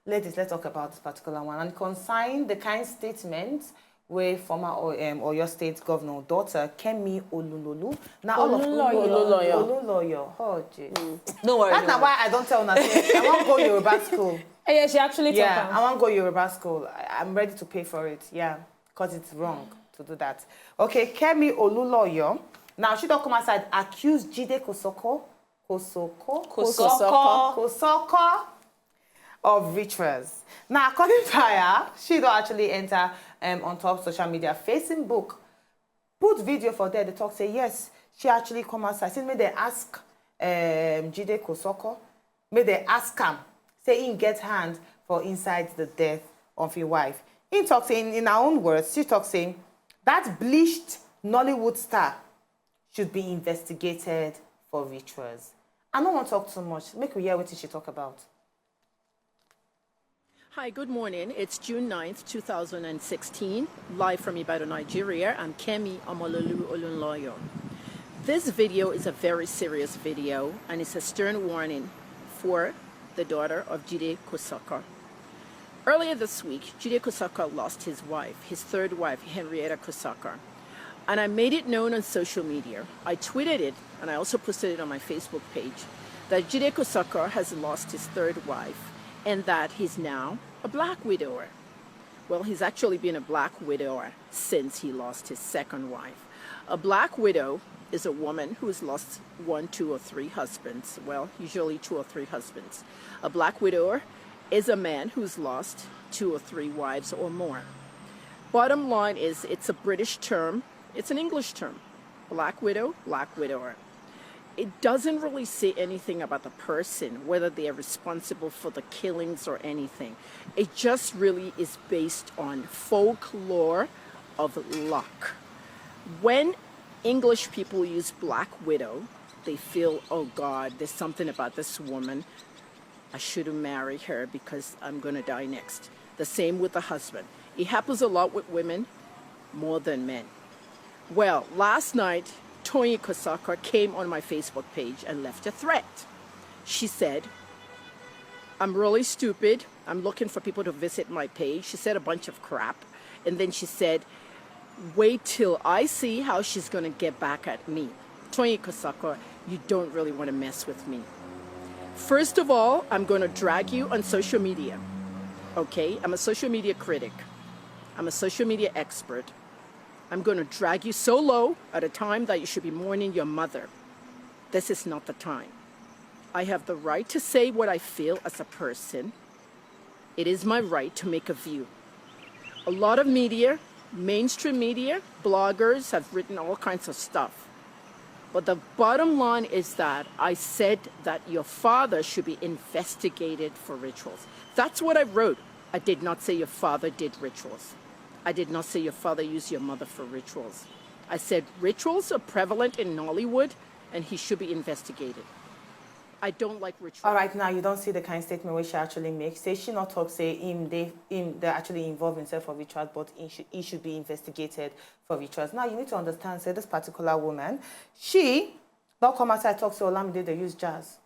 ladies, let's talk about this particular one and consign the kind statement where former Oyo State Governor daughter Kemi Olunloyo. Now all of Olunloyo. Oh, jeez. Don't worry. That's not why I don't tell Nasi. I want to go Yoruba school. Yeah, she actually took Yeah, I want to go Yoruba school. I'm ready to pay for it. Yeah, because it's wrong to do that. Okay, Kemi Olunloyo. Now she don't come outside. Accuse Jide Kosoko of rituals. Now, according to her, she don't actually enter on top social media. Facebook put video for there. They talk say yes, she actually come outside. Since may they ask Jide Kosoko, may they ask him, say he get hand for inside the death of his wife. He talk saying in her own words, she talk saying that bleached Nollywood star should be investigated for rituals. I don't want to talk too much. Make we hear what she talk about. Hi, good morning. It's June 9th, 2016, live from Ibadan, Nigeria. I'm Kemi Olunloyo. This video is a very serious video, and it's a stern warning for the daughter of Jide Kosoko. Earlier this week, Jide Kosoko lost his wife, his third wife, Henrietta Kosoko. And I made it known on social media. I tweeted it, and I also posted it on my Facebook page, that Jide Kosoko has lost his third wife, and that he's now a black widower. Well, he's actually been a black widower since he lost his second wife. A black widow is a woman who has lost 1, 2, or 3 husbands. Well, usually 2 or 3 husbands. A black widower is a man who's lost 2 or 3 wives or more. Bottom line is, it's a British term. It's an English term. Black widow, black widower. It doesn't really say anything about the person, whether they are responsible for the killings or anything. It just really is based on folklore of luck. When English people use black widow, they feel, oh God, there's something about this woman. I shouldn't marry her because I'm going to die next. The same with the husband. It happens a lot with women more than men. Well, last night, Jide Kosoko came on my Facebook page and left a threat. She said, I'm really stupid. I'm looking for people to visit my page. She said a bunch of crap. And then she said, wait till I see how she's going to get back at me. Jide Kosoko, you don't really want to mess with me. First of all, I'm going to drag you on social media. Okay? I'm a social media critic. I'm a social media expert. I'm going to drag you so low at a time that you should be mourning your mother. This is not the time. I have the right to say what I feel as a person. It is my right to make a view. A lot of media, mainstream media, bloggers have written all kinds of stuff. But the bottom line is that I said that your father should be investigated for rituals. That's what I wrote. I did not say your father did rituals. I did not say your father used your mother for rituals. I said rituals are prevalent in Nollywood and he should be investigated. I don't like rituals. All right, now you don't see the kind of statement which she actually makes. Say she not talk, say they actually involve himself for rituals, but he should be investigated for rituals. Now you need to understand, say this particular woman, she don't come outside talk, say Olamide they use jazz.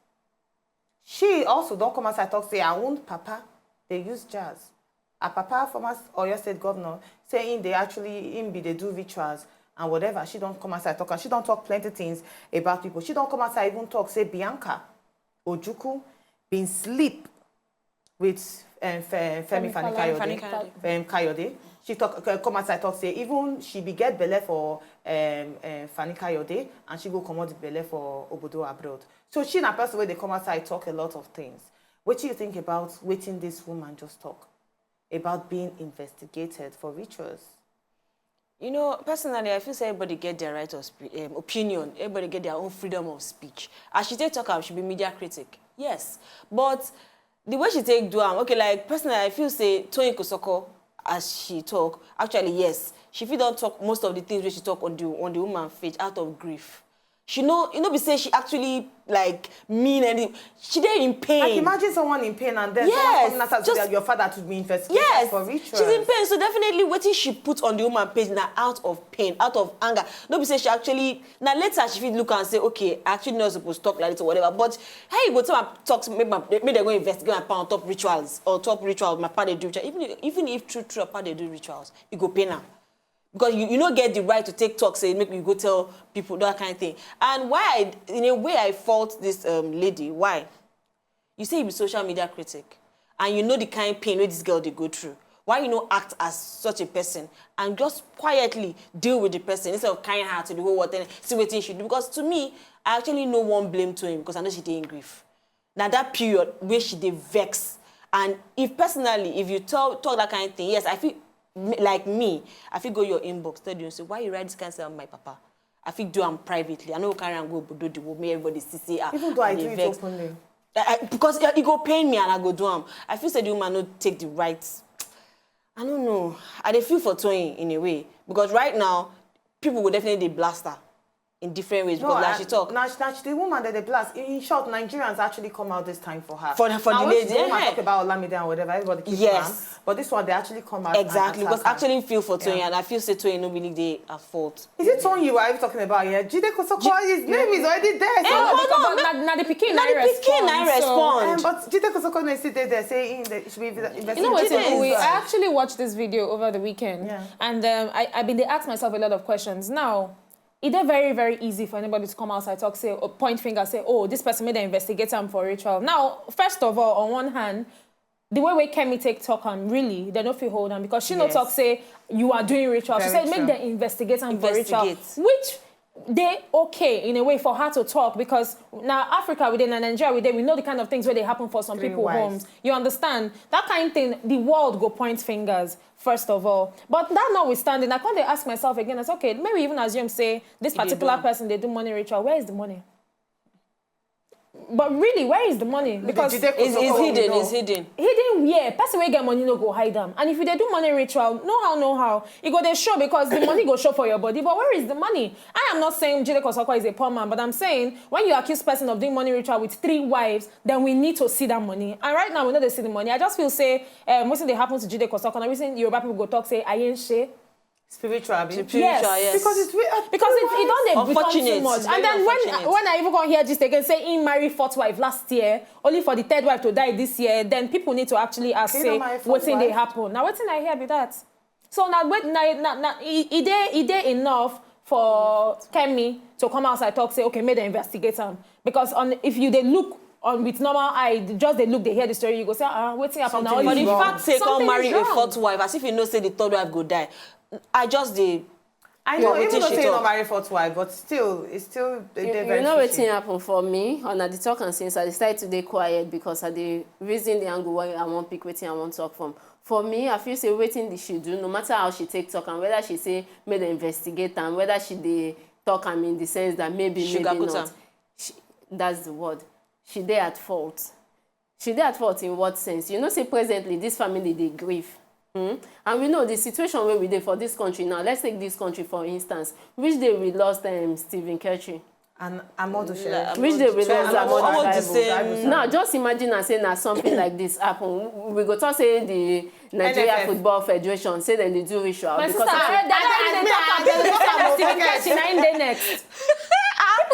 She also don't come outside talk, say her own papa, they use jazz. A papa, former Oyo State Governor, saying they do rituals and whatever. She don't come outside talk. She don't talk plenty things about people. She don't come outside even talk, say Bianca Ojukwu been sleep with Femi Kayode. She come outside talk, say even she be get belle for Fani Kayode and she go comot the belle for Obodo abroad. So she na person where they come outside talk a lot of things. What do you think about waiting this woman just talk? About being investigated for rituals? You know, personally, I feel say everybody get their right of opinion. Everybody get their own freedom of speech. As she take talk, she be media critic. Yes. But the way she take do okay, like, personally, I feel say Jide Kosoko, as she talk, actually, yes, she don't talk most of the things where she talk on the woman face out of grief. she know, be say she actually like mean and she dey in pain. Like imagine someone in pain and then someone coming out your father to be investigated for rituals. She's in pain, so definitely what she put on the woman page now out of pain, out of anger. No be say she actually now later she feel look and say, okay, I actually not supposed to talk like this or whatever. But hey, you go to my talk, maybe they go investigate my pa on top rituals or top rituals, my pa they do rituals. Even if true pa they do rituals, you go pay now. Because you don't get the right to take talk, say, make you go tell people, that kind of thing. And why, in a way, I fault this lady. Why? You say you be social media critic, and you know the kind of pain where this girl they go through. Why you not act as such a person and just quietly deal with the person instead of carrying her to the whole world and see what she do? Because to me, I actually no one blame to him because I know she did in grief. Now that period where she did vex, and if personally, if you talk that kind of thing, yes, I feel. Like me, I feel go your inbox, tell you, say, why you write this kind of stuff on my papa? I feel do them privately. I know carry and go do the work, make everybody see. Even though I do it openly. Because it go pain me and I go do them. I feel say the woman not take the rights. I don't know. I dey feel for Toyin in a way. Because right now, people will definitely blast her in different ways because like she talk. Now the woman that they blast. In short, Nigerians actually come out this time for her. For the lady. The woman talk about Olamide and whatever, everybody keeps calm. But this one, they actually come out. Exactly, because I actually feel for Toyin, and I feel say Toyin no believe they are fault. Is it Toyin you are talking about here? Jide Kosoko, his name is already there. Now the pikin I respond. But Jide Kosoko is still there saying that it should be investigated. You know what? I actually watched this video over the weekend, and I've been asked myself a lot of questions. Now, it's very, very easy for anybody to come outside, talk, say, or point finger, say, oh, this person made an investigation for ritual. Now, first of all, on one hand, the way Kemi take talk and really, they don't feel hold on because she no talk, say, you are doing ritual. She said, make the investigation for ritual, which they okay in a way for her to talk because now Africa within and Nigeria within, we know the kind of things where they happen for some people's homes. You understand? That kind of thing, the world go point fingers, first of all. But that notwithstanding, I can't ask myself again, I say, okay, maybe even assume, say, this particular person, they do money ritual, where is the money? But really, where is the money? Because it's hidden. It's hidden. Hidden, yeah. Person wey get money no go hide them. And if they do money ritual, know how. It go they show because the money go show for your body. But where is the money? I am not saying Jide Kosoko is a poor man, but I'm saying when you accuse person of doing money ritual with 3 wives, then we need to see that money. And right now we know they see the money. I just feel say most of it happens to Jide Kosoko. And recently Yoruba people go talk say I ain't share. Spiritual, yes. Because it don't become too much. And then when I even go hear this again, say he married 4th wife last year, only for the 3rd wife to die this year, then people need to actually ask, say, what's in they happen. Now, what's in I hear be that? So now, is there enough for Kemi to come outside talk, say, okay, make the investigate him? Because if they look on with normal eye, just they look, they hear the story, you go say, what's happening now? But the fact say come marry a 4th wife, as if you know say the 3rd wife go die. I know, even though say not marry 4th wife, but still, it's still very you know what happened for me? On the talk and since I decided to stay quiet because I the reason the angle why I want pick waiting I want talk from. For me, I feel say waiting she do, no matter how she take talk and whether she say made the investigate and whether she they talk in the sense that maybe not. That's the word. She dey at fault. She dey at fault in what sense? You know, say presently this family they grieve. And we know the situation where we did for this country now. Let's take this country for instance. Which day we lost Stephen Ketchy. And Amadou Sheriff. Which day we lost Amadou. Now just imagine and say now something like this happen. We go to say the Nigeria Football Federation say that they do ritual. My sister, people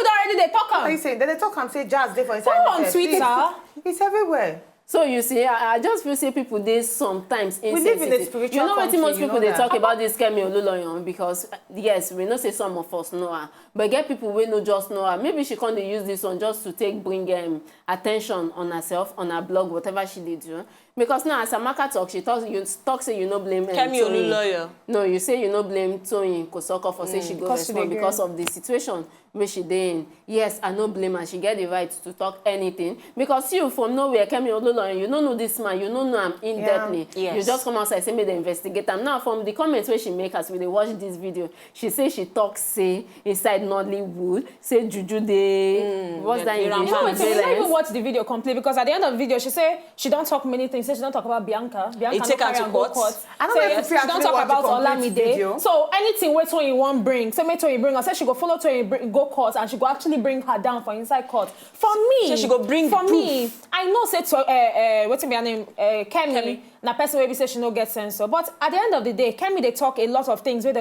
already they talk. What are you saying? They talk and say jazz. They for inside. Go on Twitter. It's everywhere. So you see, I just feel say people they sometimes insensitive. We live in a spiritual you know what country, most people they talk about this Kemi Olunloyo because yes, we know say some of us know her, but get people we know just know her. Maybe she can't use this one just to bring attention on herself, on her blog, whatever she did do. Because now as Amaka talk, she talks say you no blame Kemi Olunloyo. No, you say you no blame Jide Kosoko for say she go respond because of the situation where she in. Yes, I no blame her. She get the right to talk anything because you from nowhere Kemi Olunloyo, you don't know this man, you don't know him in-depthly. Yes. You just come outside say make them investigate him. Now from the comments where she make as we watch this video, she say she talks say inside Nollywood, say Juju dey what's that in English? You know, we don't even watch the video complete because at the end of the video she say she don't talk many things. say she don't talk about Bianca. It Bianca take no her carry to am go court. court. I don't Say know if yes, you she don't actually talk watch the about complete Olamide. video. So anything where Toyin won't bring, say make Toyin bring her, say she go follow Toyin go court and she go actually bring her down for inside court. For me, So she go bring for proof. me, I know say to what's her name, Kemi. Na person wey be say she no get censor, but at the end of the day, Kemi they talk a lot of things where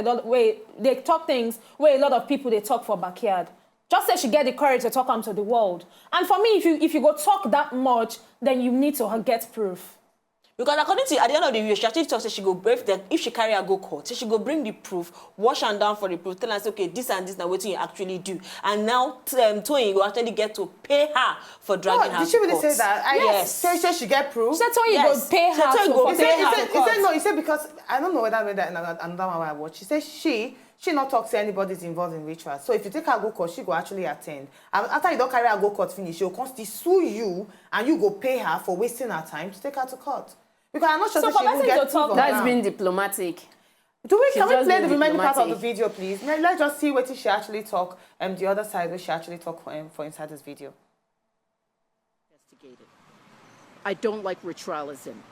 they talk things where a lot of people they talk for backyard. Just say she get the courage to talk to the world. And for me, if you go talk that much, then you need to get proof. Because according to, at the end of the video, she actually talks, say she go, if she carry her go court, so she go bring the proof, wash her down for the proof, tell her, say, okay, this and this, now what you actually do. And now, Toyin will actually get to pay her for dragging her Did she to really court. say that? Yes. Say she get proof? She said Toyin Yes. go pay She said her Toyin to go for pay pay her her to to He court. said no, he said because, I don't know whether I read that another one I watched. She said she not talk to anybody's involved in rituals. So if you take her go court, she go actually attend. And after you don't carry her go court finish, she'll constantly sue you and you go pay her for wasting her time to take her to court. Because I'm not sure So that she for will person get to talk proof That's of being that. diplomatic. Can we She's play just the being remaining part of the diplomatic. video, please? Let's just see what she actually talk. The other side where she actually talk for inside this video. Investigated. I don't like ritualism.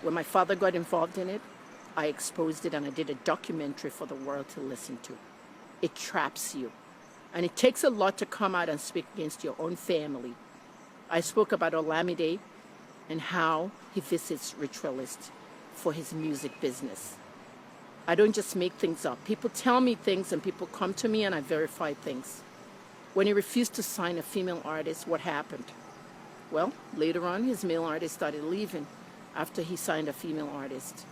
When my father got involved in it, I exposed it and I did a documentary for the world to listen to. It traps you. And it takes a lot to come out and speak against your own family. I spoke about Olamide and how he visits ritualists for his music business. I don't just make things up. People tell me things and people come to me and I verify things. When he refused to sign a female artist, what happened? Well, later on, his male artist started leaving after he signed a female artist.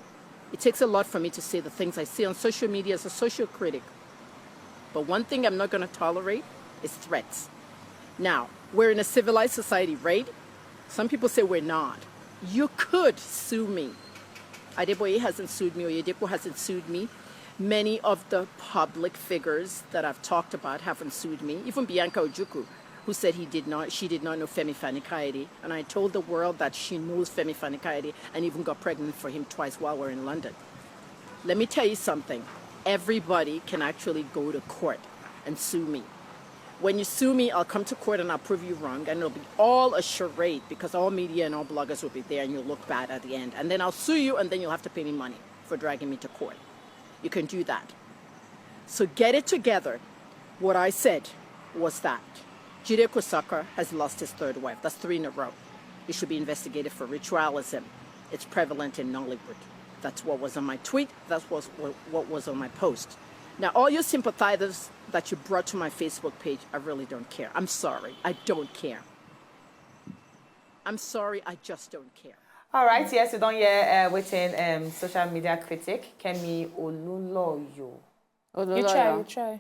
It takes a lot for me to say the things I say on social media as a social critic. But one thing I'm not going to tolerate is threats. Now, we're in a civilized society, right? Some people say we're not. You could sue me. Adeboye hasn't sued me, Oyedepo hasn't sued me. Many of the public figures that I've talked about haven't sued me. Even Bianca Ojukwu, who said she did not know Femi Fani-Kayode. And I told the world that she knows Femi Fani-Kayode and even got pregnant for him twice while we're in London. Let me tell you something. Everybody can actually go to court and sue me. When you sue me, I'll come to court and I'll prove you wrong, and it'll be all a charade because all media and all bloggers will be there and you'll look bad at the end. And then I'll sue you and then you'll have to pay me money for dragging me to court. You can do that. So get it together. What I said was that Jide Kosoko has lost his third wife. That's 3 in a row. He should be investigated for ritualism. It's prevalent in Nollywood. That's what was on my tweet. That's what was on my post. Now, all your sympathizers that you brought to my Facebook page, I really don't care. I'm sorry. I don't care. I'm sorry. I just don't care. All right. Yes, you don't hear waiting social media critic Kemi Olunloyo. You try.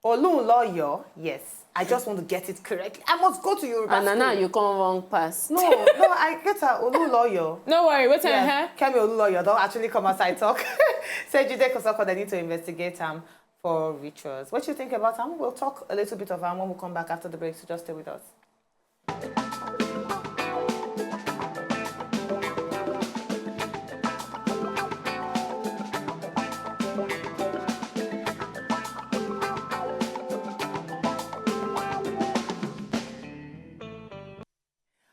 Olunloyo, yes. I just want to get it correctly. I must go to Yoruba And school. now you come wrong pass. No, I get her. Olunloyo. No worry, wait Yeah. Kemi Olunloyo don't actually come outside talk. Say Jide Kosoko, they need to investigate for rituals. What you think about him? We'll talk a little bit of him when we come back after the break, so just stay with us.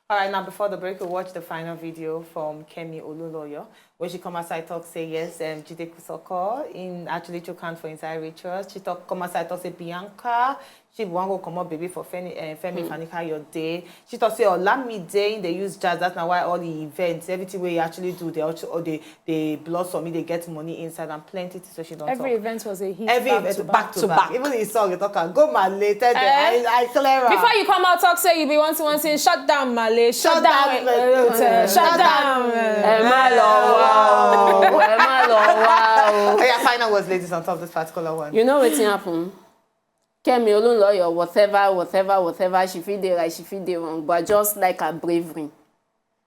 All right, now before the break, we'll watch the final video from Kemi Olunloyo, where she come outside talk, say yes, Jide Kosoko in actually took hand for inside rituals. She come outside talk, say Bianca, she want go come up baby for Femi Fani-Kayode. She talk say Olamide, they use jazz. That's now why all the events, everything we actually do, they blossom me, they get money inside and plenty. So she don't Every talk. event was a hit. Every event back to back. Even the song you talk, go Malay, tell them I clear. Before you come out talk, say you be wanting shut down Malay, shut down, shut down. Oh yeah, final words, ladies, on top of this particular one. You know what's happen? Kemi Olunloyo, whatever, she feel dey right, she feel dey wrong, but I just like her bravery.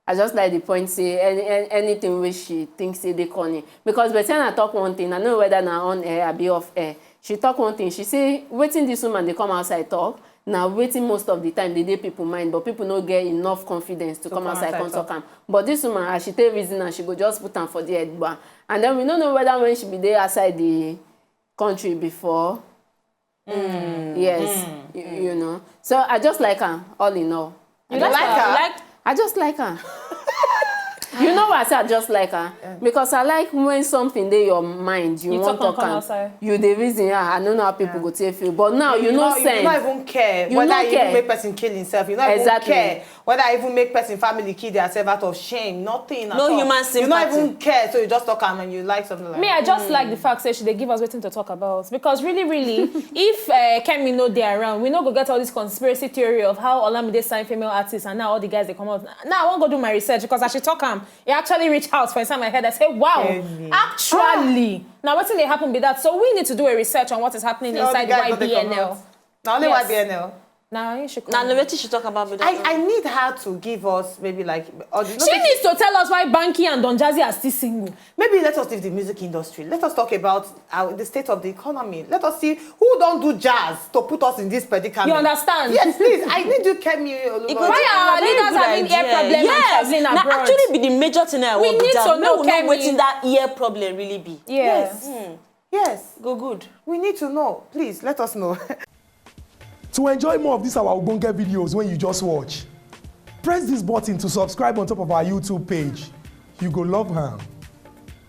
I just like the point say anything which she thinks say they corny. Because by the time I talk one thing, I know whether na on air or be off air. She talk one thing, she say, waiting this woman, they come outside talk. Now waiting most of the time, they dey people mind, but people no get enough confidence to come outside come talk am. But this woman, as she take reason and she go just put am for the head bar. And then we don't know whether when she be there outside the country before. You know. So I just like her, all in all. You like her? I just like her. You know why I say I just like her? Because I like when something in your mind, you want to talk. You the reason, I don't know how people go take feel. But now you know sense. You don't even care whether you even make person kill himself. You don't even care whether I even make person family kill themselves out of shame. Nothing at all. No human sympathy. You don't even care, so you just talk and you like something like that. Me, I just like the fact that they give us waiting to talk about. Because really, if Kemi know they're around, we not go get all this conspiracy theory of how Olamide signed female artists and now all the guys they come out. Now I won't go do my research because I should talk he actually reached out for inside my head. I say, wow, actually. Now what's they happen with that? So we need to do a research on what is happening inside YBNL. Now only YBNL. Now you should. Now Noveti should talk about it. I need her to give us maybe like. She needs to tell us why Banky and Don Jazzy are still single. Maybe let us leave the music industry. Let us talk about the state of the economy. Let us see who don't do jazz to put us in this predicament. You understand? Yes, please. I need you, Kemi Olunloyo. Why are our leaders having ear problems and traveling abroad? Now actually be the major thing I want to know. We know waiting that ear problem really be. Yes. Yes. Go good. We need to know. Please let us know. To enjoy more of these our Ogbonge videos when you just watch, press this button to subscribe on top of our YouTube page. You go love her.